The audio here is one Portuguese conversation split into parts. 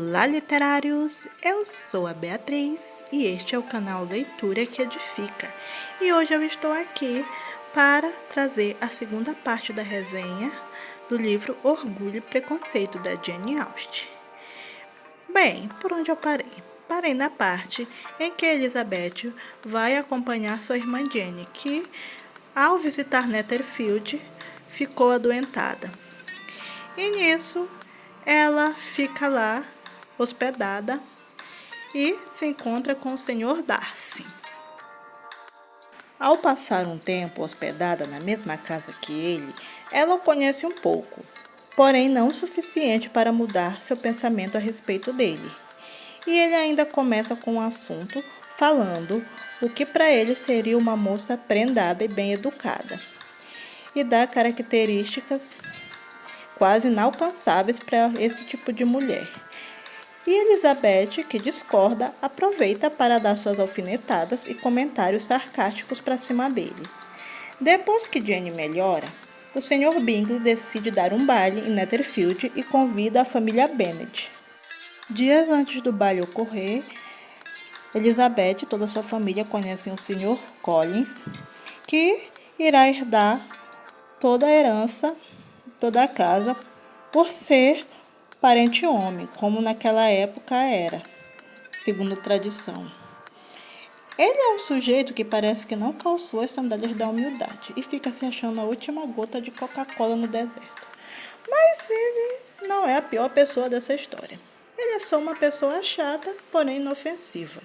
Olá, literários! Eu sou a Beatriz e este é o canal Leitura que Edifica. E hoje eu estou aqui para trazer a segunda parte da resenha do livro Orgulho e Preconceito, da Jane Austen. Bem, por onde eu parei? Parei na parte em que Elizabeth vai acompanhar sua irmã Jane, que, ao visitar Netherfield, ficou adoentada. E nisso, ela fica lá, hospedada, e se encontra com o Sr. Darcy. Ao passar um tempo hospedada na mesma casa que ele, ela o conhece um pouco, porém não o suficiente para mudar seu pensamento a respeito dele. E ele ainda começa com um assunto falando o que para ele seria uma moça prendada e bem educada, e dá características quase inalcançáveis para esse tipo de mulher. E Elizabeth, que discorda, aproveita para dar suas alfinetadas e comentários sarcásticos para cima dele. Depois que Jane melhora, o Sr. Bingley decide dar um baile em Netherfield e convida a família Bennet. Dias antes do baile ocorrer, Elizabeth e toda sua família conhecem o Sr. Collins, que irá herdar toda a herança, toda a casa, por ser parente homem, como naquela época era, segundo tradição. Ele é um sujeito que parece que não calçou as sandálias da humildade e fica se achando a última gota de Coca-Cola no deserto. Mas ele não é a pior pessoa dessa história. Ele é só uma pessoa chata, porém inofensiva.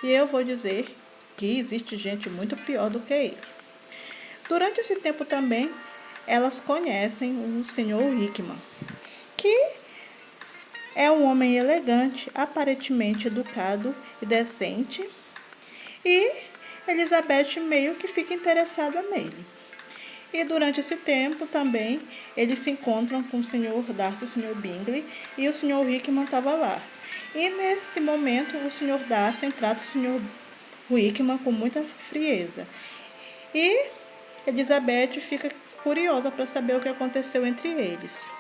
E eu vou dizer que existe gente muito pior do que ele. Durante esse tempo também, elas conhecem o Sr. Hickman, que é um homem elegante, aparentemente educado e decente, e Elizabeth meio que fica interessada nele. E durante esse tempo também eles se encontram com o Sr. Darcy e o Sr. Bingley, e o Sr. Hickman estava lá. E nesse momento o Sr. Darcy trata o Sr. Hickman com muita frieza. E Elizabeth fica curiosa para saber o que aconteceu entre eles.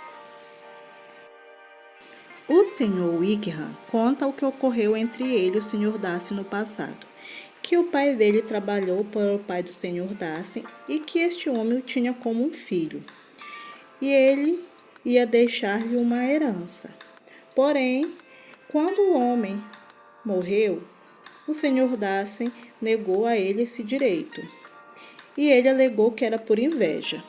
O Sr. Wickham conta o que ocorreu entre ele e o Sr. Darcy no passado, que o pai dele trabalhou para o pai do Sr. Darcy e que este homem o tinha como um filho, e ele ia deixar-lhe uma herança. Porém, quando o homem morreu, o Sr. Darcy negou a ele esse direito, e ele alegou que era por inveja.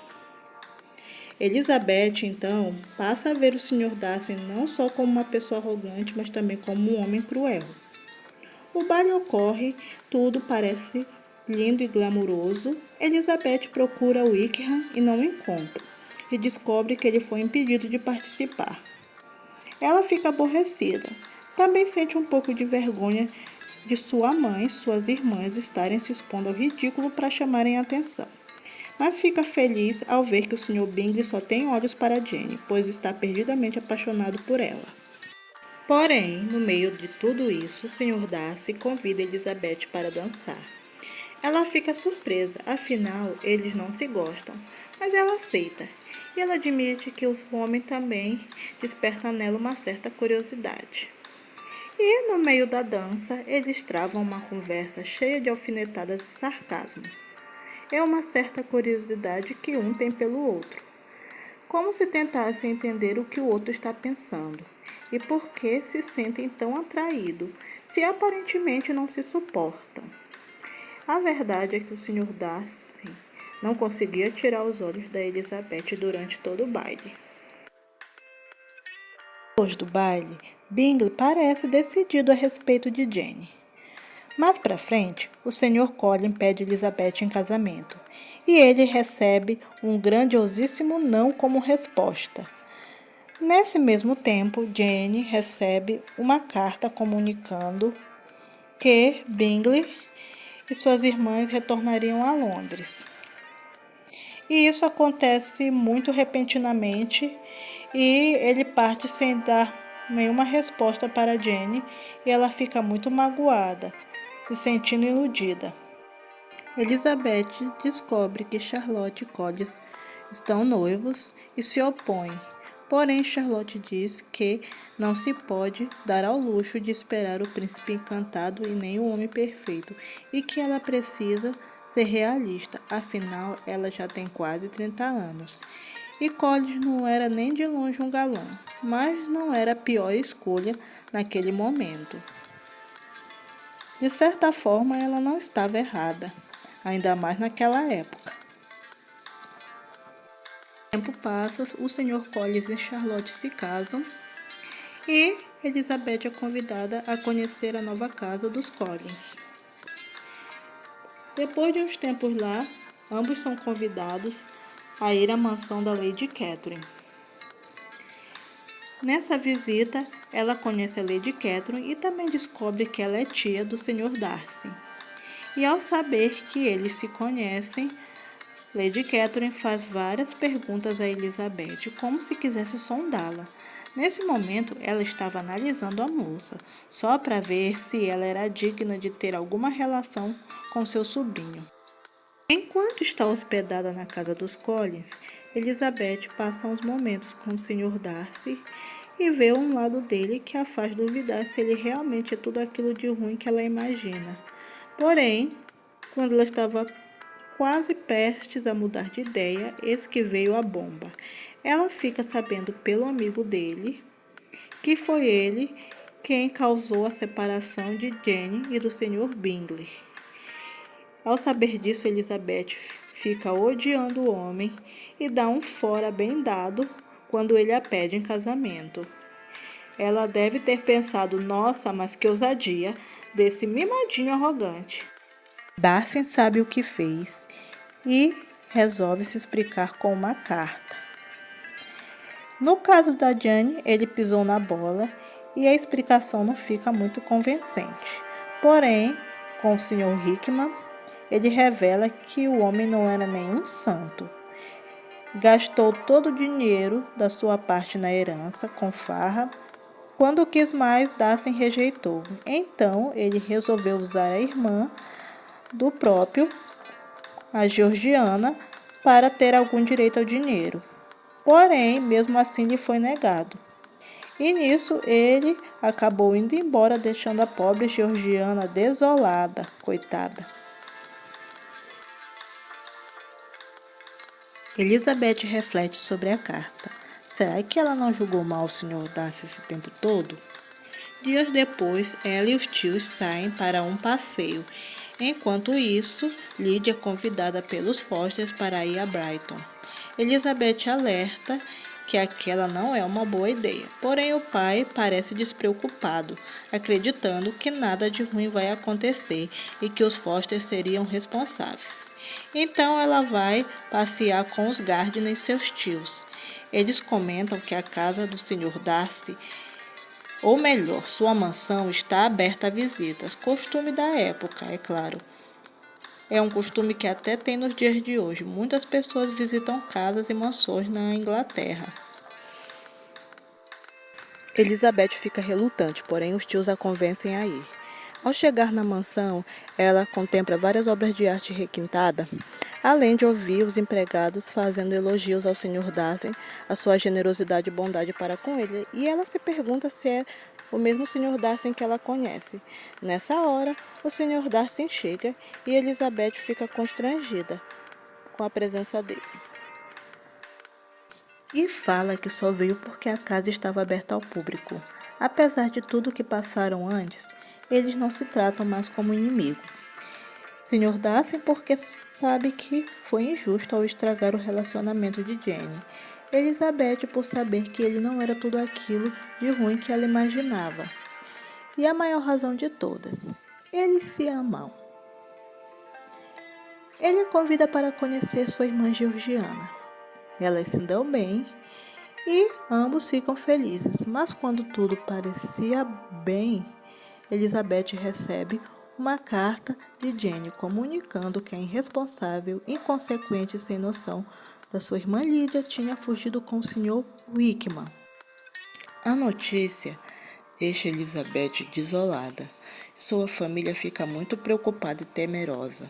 Elizabeth, então, passa a ver o Sr. Darcy não só como uma pessoa arrogante, mas também como um homem cruel. O baile ocorre, tudo parece lindo e glamuroso. Elizabeth procura Wickham e não o encontra, e descobre que ele foi impedido de participar. Ela fica aborrecida. Também sente um pouco de vergonha de sua mãe e suas irmãs estarem se expondo ao ridículo para chamarem a atenção. Mas fica feliz ao ver que o Sr. Bingley só tem olhos para Jane, pois está perdidamente apaixonado por ela. Porém, no meio de tudo isso, o Sr. Darcy convida Elizabeth para dançar. Ela fica surpresa, afinal, eles não se gostam, mas ela aceita. E ela admite que o homem também desperta nela uma certa curiosidade. E, no meio da dança, eles travam uma conversa cheia de alfinetadas e sarcasmo. É uma certa curiosidade que um tem pelo outro, como se tentassem entender o que o outro está pensando e por que se sentem tão atraídos, se aparentemente não se suportam. A verdade é que o Sr. Darcy não conseguia tirar os olhos da Elizabeth durante todo o baile. Depois do baile, Bingley parece decidido a respeito de Jane. Mais para frente, o Sr. Collins pede Elizabeth em casamento, e ele recebe um grandiosíssimo não como resposta. Nesse mesmo tempo, Jane recebe uma carta comunicando que Bingley e suas irmãs retornariam a Londres. E isso acontece muito repentinamente, e ele parte sem dar nenhuma resposta para Jane, e ela fica muito magoada, se sentindo iludida. Elizabeth descobre que Charlotte e Collins estão noivos e se opõe, Porém, Charlotte diz que não se pode dar ao luxo de esperar o príncipe encantado e nem o homem perfeito, e que ela precisa ser realista, afinal ela já tem quase 30 anos. E Collins não era nem de longe um galã, mas não era a pior escolha naquele momento. De certa forma, ela não estava errada, ainda mais naquela época. O tempo passa, o Sr. Collins e Charlotte se casam e Elizabeth é convidada a conhecer a nova casa dos Collins. Depois de uns tempos lá, ambos são convidados a ir à mansão da Lady Catherine. Nessa visita, ela conhece a Lady Catherine e também descobre que ela é tia do Sr. Darcy. E ao saber que eles se conhecem, Lady Catherine faz várias perguntas a Elizabeth, como se quisesse sondá-la. Nesse momento, ela estava analisando a moça, só para ver se ela era digna de ter alguma relação com seu sobrinho. Enquanto está hospedada na casa dos Collins, Elizabeth passa uns momentos com o Sr. Darcy e vê um lado dele que a faz duvidar se ele realmente é tudo aquilo de ruim que ela imagina. Porém, quando ela estava quase prestes a mudar de ideia, eis que veio a bomba. Ela fica sabendo pelo amigo dele que foi ele quem causou a separação de Jane e do Sr. Bingley. Ao saber disso, Elizabeth fica odiando o homem e dá um fora bem dado quando ele a pede em casamento. Ela deve ter pensado, nossa, mas que ousadia desse mimadinho arrogante. Darcy sabe o que fez e resolve se explicar com uma carta. No caso da Jane, ele pisou na bola e a explicação não fica muito convincente. Porém, com o Sr. Hickman, ele revela que o homem não era nenhum santo. Gastou todo o dinheiro da sua parte na herança com farra. Quando quis mais, Darcy rejeitou. Então, ele resolveu usar a irmã do próprio, a Georgiana, para ter algum direito ao dinheiro. Porém, mesmo assim, lhe foi negado. E nisso, ele acabou indo embora, deixando a pobre Georgiana desolada, coitada. Elizabeth reflete sobre a carta. Será que ela não julgou mal o Sr. Darcy esse tempo todo? Dias depois, ela e os tios saem para um passeio. Enquanto isso, Lydia é convidada pelos Fosters para ir a Brighton. Elizabeth alerta que aquela não é uma boa ideia. Porém, o pai parece despreocupado, acreditando que nada de ruim vai acontecer e que os Fosters seriam responsáveis. Então, ela vai passear com os Gardner e seus tios. Eles comentam que a casa do Sr. Darcy, ou melhor, sua mansão, está aberta a visitas, costume da época, é claro. É um costume que até tem nos dias de hoje. Muitas pessoas visitam casas e mansões na Inglaterra. Elizabeth fica relutante, porém os tios a convencem a ir. Ao chegar na mansão, ela contempla várias obras de arte requintada, além de ouvir os empregados fazendo elogios ao Sr. Darcy, a sua generosidade e bondade para com ele, e ela se pergunta se é o mesmo Sr. Darcy que ela conhece. Nessa hora, o Sr. Darcy chega e Elizabeth fica constrangida com a presença dele. E fala que só veio porque a casa estava aberta ao público. Apesar de tudo que passaram antes, eles não se tratam mais como inimigos. Sr. Darcy porque sabe que foi injusto ao estragar o relacionamento de Jane. Elizabeth por saber que ele não era tudo aquilo de ruim que ela imaginava. E a maior razão de todas, eles se amam. Ele a convida para conhecer sua irmã Georgiana. Elas se dão bem e ambos ficam felizes, mas quando tudo parecia bem, Elizabeth recebe uma carta de Jane comunicando que a irresponsável, inconsequente e sem noção da sua irmã Lydia tinha fugido com o Sr. Hickman. A notícia deixa Elizabeth desolada. Sua família fica muito preocupada e temerosa.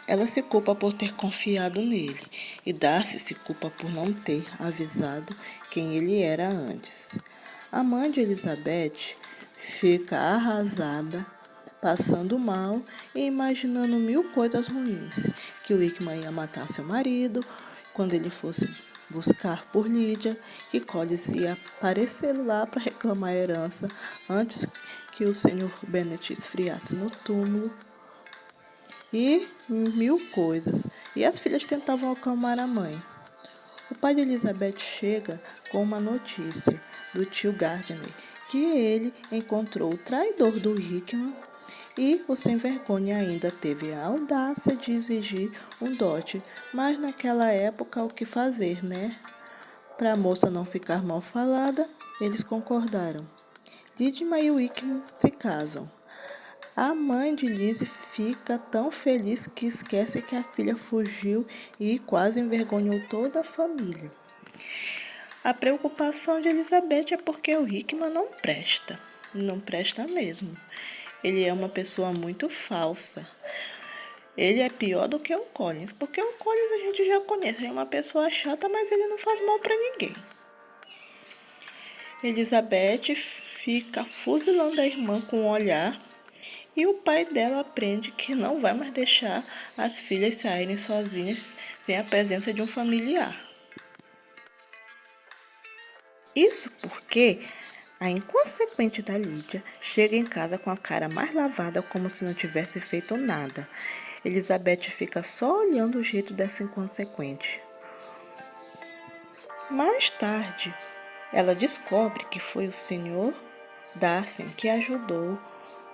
Ela se culpa por ter confiado nele e Darcy se culpa por não ter avisado quem ele era antes. A mãe de Elizabeth fica arrasada, passando mal e imaginando mil coisas ruins, que o Wickman ia matar seu marido quando ele fosse buscar por Lídia, que Collins ia aparecer lá para reclamar a herança antes que o Sr. Bennet esfriasse no túmulo e mil coisas. E as filhas tentavam acalmar a mãe. O pai de Elizabeth chega com uma notícia do tio Gardiner, que ele encontrou o traidor do Hickman e o sem vergonha ainda teve a audácia de exigir um dote. Mas naquela época, o que fazer, né? Para a moça não ficar mal falada, eles concordaram. Lydia e Wickman se casam. A mãe de Lizzie fica tão feliz que esquece que a filha fugiu e quase envergonhou toda a família. A preocupação de Elizabeth é porque o Hickman não presta. Não presta mesmo. Ele é uma pessoa muito falsa. Ele é pior do que o Collins, porque o Collins a gente já conhece. Ele é uma pessoa chata, mas ele não faz mal para ninguém. Elizabeth fica fuzilando a irmã com um olhar e o pai dela aprende que não vai mais deixar as filhas saírem sozinhas sem a presença de um familiar. Isso porque a inconsequente da Lídia chega em casa com a cara mais lavada como se não tivesse feito nada. Elizabeth fica só olhando o jeito dessa inconsequente. Mais tarde, ela descobre que foi o Sr. Darcy que ajudou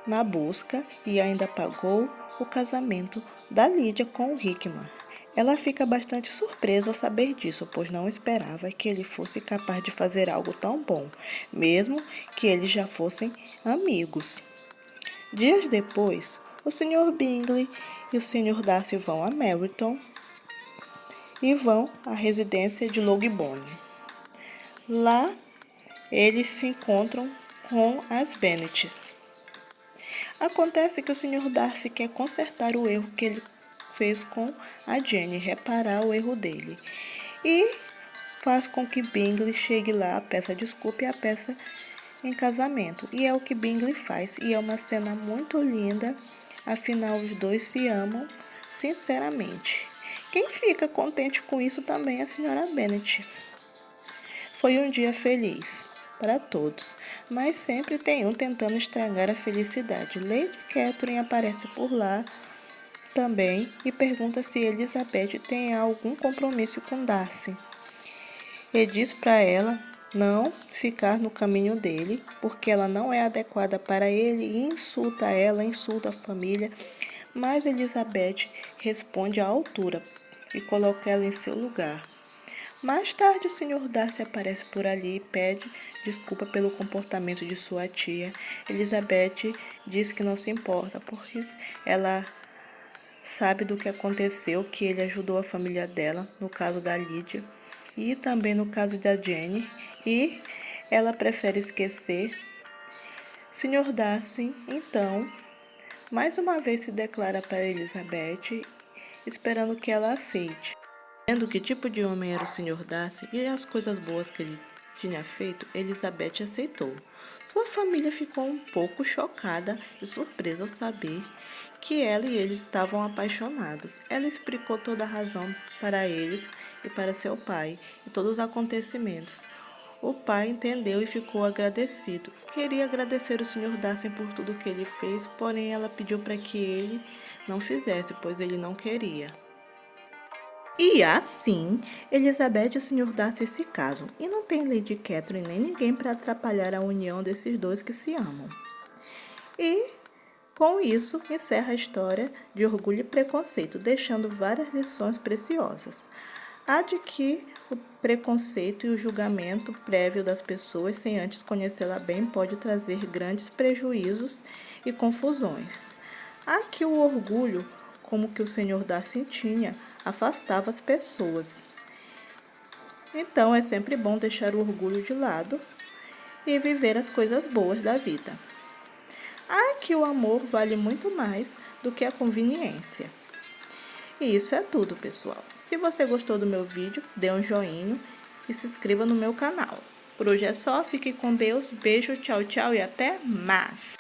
na busca e ainda pagou o casamento da Lídia com o Hickman. Ela fica bastante surpresa ao saber disso, pois não esperava que ele fosse capaz de fazer algo tão bom, mesmo que eles já fossem amigos. Dias depois, o Sr. Bingley e o Sr. Darcy vão a Meryton e vão à residência de Longbourn. Lá, eles se encontram com as Bennets. Acontece que o Sr. Darcy quer consertar o erro que ele fez com a Jane, reparar o erro dele. E faz com que Bingley chegue lá, peça desculpa e a peça em casamento. E é o que Bingley faz. E é uma cena muito linda, afinal os dois se amam sinceramente. Quem fica contente com isso também é a Sra. Bennet. Foi um dia feliz para todos, mas sempre tem um tentando estragar a felicidade. Lady Catherine aparece por lá também e pergunta se Elizabeth tem algum compromisso com Darcy. E diz para ela não ficar no caminho dele, porque ela não é adequada para ele e insulta ela, insulta a família. Mas Elizabeth responde à altura e coloca ela em seu lugar. Mais tarde, o Sr. Darcy aparece por ali e pede desculpa pelo comportamento de sua tia. Elizabeth diz que não se importa, porque ela sabe do que aconteceu, que ele ajudou a família dela, no caso da Lídia, e também no caso da Jane, e ela prefere esquecer. Sr. Darcy, então, mais uma vez se declara para Elizabeth, esperando que ela aceite. Vendo que tipo de homem era o Sr. Darcy e as coisas boas que ele tinha feito, Elizabeth aceitou. Sua família ficou um pouco chocada e surpresa ao saber que ela e ele estavam apaixonados. Ela explicou toda a razão para eles e para seu pai e todos os acontecimentos. O pai entendeu e ficou agradecido. Queria agradecer o Sr. Darcy por tudo que ele fez, porém ela pediu para que ele não fizesse, pois ele não queria. E assim, Elizabeth e o Sr. Darcy se casam, e não tem Lady Catherine nem ninguém para atrapalhar a união desses dois que se amam. E, com isso, encerra a história de Orgulho e Preconceito, deixando várias lições preciosas. Há de que o preconceito e o julgamento prévio das pessoas, sem antes conhecê-la bem, pode trazer grandes prejuízos e confusões. Há que o orgulho, como que o Sr. Darcy tinha, afastava as pessoas. Então, é sempre bom deixar o orgulho de lado e viver as coisas boas da vida. Há que o amor vale muito mais do que a conveniência. E isso é tudo, pessoal. Se você gostou do meu vídeo, dê um joinha e se inscreva no meu canal. Por hoje é só, fique com Deus, beijo, tchau, tchau e até mais!